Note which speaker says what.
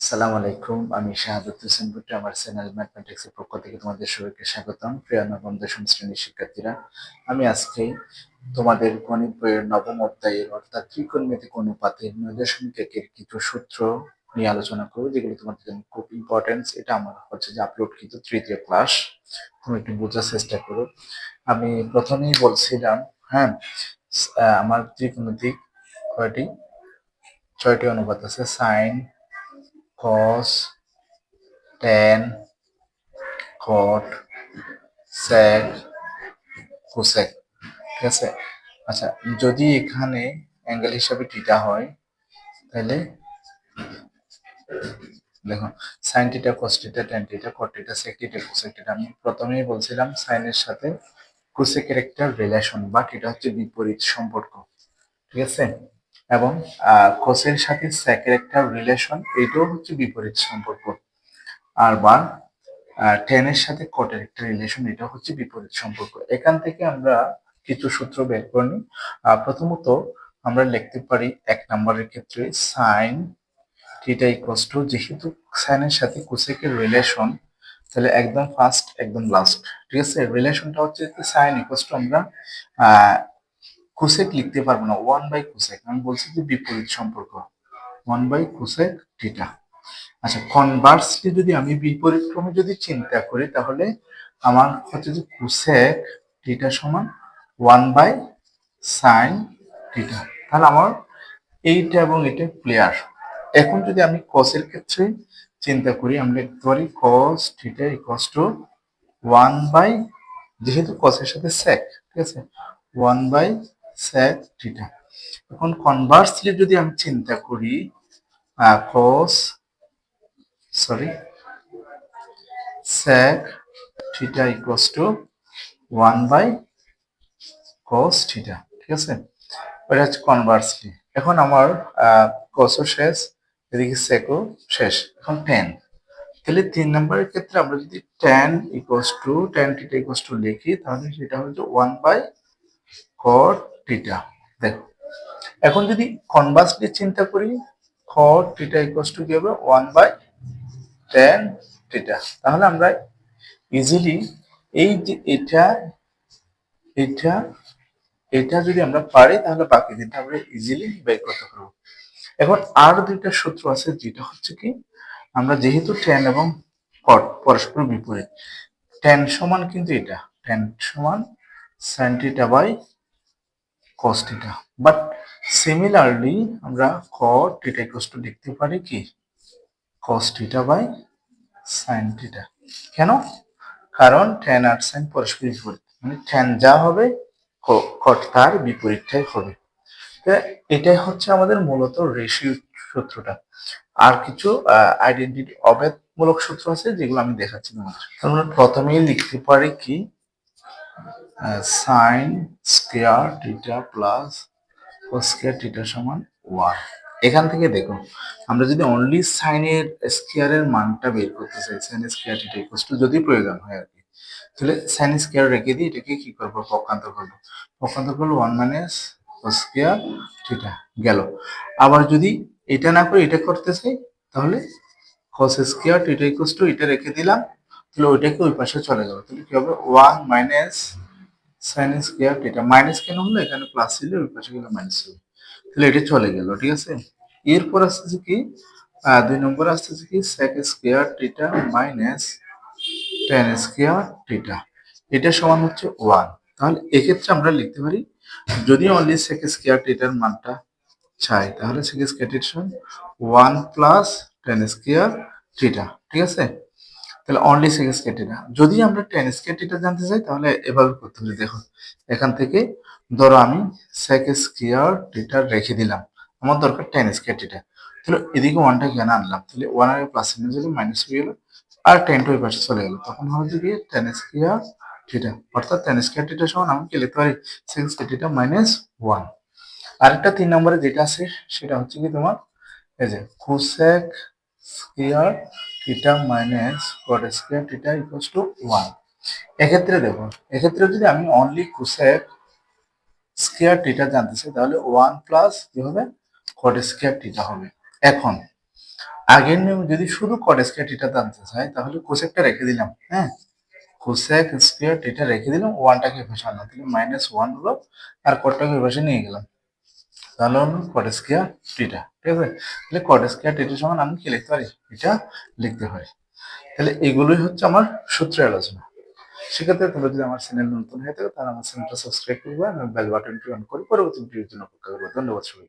Speaker 1: আসসালামু আলাইকুম। আমি শাহাদাত হোসেন ভুট্টি। আমার চ্যানেল ম্যাথমেটিক্সের পক্ষ থেকে তোমাদের সবাইকে স্বাগতম। প্রিয় নবম দশম শ্রেণীর শিক্ষার্থীরা, আমি আজকে তোমাদের গণিত বইয়ের নবম অধ্যায়ের অর্থাৎ ত্রিকোণমিতিক অনুপাতের 9.1 কিছু সূত্র নিয়ে আলোচনা করব, যেগুলো তোমাদের জন্য খুব ইম্পর্টেন্ট। এটা আমার হচ্ছে যে আপলোডকৃত তৃতীয় ক্লাস। তুমি একটু বোঝার চেষ্টা করো। আমি প্রথমেই বলছিলাম, হ্যাঁ, আমার ত্রিকোণমিতিক কয়টি 6টি অনুপাত আছে: সাইন, কস, ট্যান, কট, স্যাক, কোসেক। ঠিক আছে। আচ্ছা, যদি এখানে অ্যাঙ্গেল হিসাবে থিটা হয়, তাহলে দেখো sine theta, cos theta, tan theta, cot theta, sec theta, cosec theta. আমি প্রথমেই বলছিলাম সাইনের সাথে কোসেকের একটা রিলেশন বা থিটা হচ্ছে বিপরীত সম্পর্ক। ঠিক আছে। এবং কোসের সাথে সেকের একটা রিলেশন, এটাও হচ্ছে বিপরীত সম্পর্ক। আর বা টেনের সাথে কটের একটা রিলেশন, এটা হচ্ছে বিপরীত সম্পর্ক। এখান থেকে আমরা কিছু সূত্র বের করে নিই। প্রথমত আমরা লিখতে পারি 1 নম্বরের ক্ষেত্রে সাইন থিটা ইকুয়ালস টু, যেহেতু সাইনের সাথে কোসেকের রিলেশন, তাহলে একদম ফার্স্ট একদম লাস্ট। ঠিক আছে। রিলেশনটা হচ্ছে সাইন ইকুয়ালস টু, আমরা কোসেক লিখতে পারবো না, 1/কোসেক। আমি বলছি যে বিপরীত সম্পর্ক, 1/কোসেক থিটা। আচ্ছা, কনভার্সলি যদি আমি বিপরীত ক্রমে যদি চিন্তা করি, তাহলে আমার হচ্ছে যে কোসেক থিটা সমান 1/সাইন থিটা। তাহলে আমার এইটা এবং এটা ক্লিয়ার। এখন যদি আমি কসের ক্ষেত্রে চিন্তা করি, আমরা লিখতে পারি কস থিটা ইকুয়ালস টু 1/, যেহেতু কসের সাথে সেক, ঠিক আছে, 1/সেক থিটা। এখন কনভার্সলি যদি আমি চিন্তা করি, কস sec theta equals to 1/cos theta। ঠিক আছে, এটা হচ্ছে কনভার্সলি। এখন আমার কসও শেষ, এদিকে সেকও শেষ। এখন টেন, তাহলে 3 নম্বরের ক্ষেত্রে আমরা যদি tan theta equals to লিখি, তাহলে সেটা হচ্ছে 1/cot theta। দেখো, এখন যদি কনভার্সলি চিন্তা করি, cot theta equals to কি হবে, 1/tan theta। তাহলে আমরা ইজিলি এই যে এটা এটা এটা যদি আমরা পারি, তাহলে বাকি দিনটা আমরা ইজিলি বের করতে পারবো। এখন আর দুইটা সূত্র আছে, যেটা হচ্ছে কি, আমরা যেহেতু ট্যান এবং কট পরস্পর বিপরীত, ট্যান সমান কিন্তু এটা, ট্যান সমান sine theta by cos theta. But similarly আমরা কট থিটা ইকুয়ালস টু লিখতে পারি কি, cos theta by sine theta. কেন? কারণ ট্যান আর সাইন পরস্পর বিপরীত, মানে ট্যান যা হবে কট তার বিপরীতটাই হবে। এটাই হচ্ছে আমাদের মূলত রেশিও সূত্রটা। আর কিছু আইডেন্টিটি অভেদমূলক সূত্র আছে, যেগুলো আমি দেখাচ্ছি তোমাদের। আমরা প্রথমেই লিখতে পারি কি, sine square theta plus cos square theta সমান 1। এখান থেকে দেখো, আমরা যদি অনলি সাইনের স্কয়ারের মানটা বের করতে চাই, sine square theta equals two যদি প্রয়োজন হয় আর কি, তাহলে সাইন স্কয়ার রেখে দিই, এটাকে কি করবো, পক্ষান্তর করবো। পক্ষান্তর করলে 1 মাইনাস কস স্কয়ার থিটা গেল। আবার যদি এটা না করে এটা করতে চাই, তাহলে কস স্কয়ার থিটা ইকুয়ালস টু এটা রেখে দিলাম, তাহলে ওইটাকে ওই পাশে চলে যাবে। তাহলে কি হবে, 1 minus sine square theta. Minus কেন হলো, এখানে প্লাস ছিল, ওই পাশে গেলে মাইনাস হবে, তাহলে এটা চলে গেল। ঠিক আছে। এরপর আসতেছে কি, 2 নম্বর আসতেছে কি, sec square theta minus tan square theta, এটা সমান হচ্ছে 1। তাহলে এক্ষেত্রে আমরা লিখতে পারি, যদি অনলি সেক স্কয়ার থিটার মানটা চাই, তাহলে সেক স্কয়ার থিটা সমান 1 প্লাস ট্যান স্কয়ার থিটা। ঠিক আছে। তাহলে অনলি সেক স্কয়ার থিটা। যদি আমরা ট্যান স্কয়ার থিটা জানতে চাই, তাহলে এভাবে করতে হবে। দেখো, এখান থেকে ধরো আমি সেক স্কয়ার থিটা রেখে দিলাম, আমার দরকার ট্যান স্কয়ার থিটা। তাহলে এদিকে 1টা কেন আনলাম, তাহলে 1 এর প্লাস চিহ্ন দিলে মাইনাস হয়ে গেল, আর ট্যান টু এই পাশে চলে গেল, তখন হবে যে কি, ট্যান স্কয়ার থিটা। অর্থাৎ ট্যান স্কয়ার থিটা সমান আমি কি লিখতে পারি, সেক স্কয়ার থিটা মাইনাস 1। আরেকটা 3 নম্বরে যেটা আছে, সেটা হচ্ছে কি তোমার এই যে কোসেক স্কয়ার থিটা মাইনাস কট স্কয়ার থিটা ইকুয়ালস টু 1। এক্ষেত্রে দেখো, এক্ষেত্রে যদি আমি অনলি কোসেক স্কয়ার থিটা জানতে চাই, তাহলে 1 প্লাস কি হবে, কট স্কয়ার থিটা হবে। এখন আগের নিয়ম যদি শুধু কট স্কয়ার থিটা আনতে চাই তাহলে কোসেকটা রেখে দিলাম, হ্যাঁ, কোসেক স্কয়ার থিটা রেখে দিলাম, ওয়ানটাকে পাশে আনলাম, তাহলে -1 হলো, আর কটটাকে পাশে নিয়ে গেলাম, তাহলে হলো কট স্কয়ার থিটা। ঠিক আছে, তাহলে কট স্কয়ার থিটা সমান আমি কি লিখতে পারি, এটা লিখতে পারি। তাহলে এগুলোই হচ্ছে আমার সূত্রের আলোচনা। সেক্ষেত্রে তোমরা যদি আমার চ্যানেল নতুন হয়ে থাকো তাহলে আমার চ্যানেলটা সাবস্ক্রাইব করবে, এবং বেল বাটনটি অন করে পরবর্তী ভিডিওর জন্য অপেক্ষা করবে। ধন্যবাদ সবাই।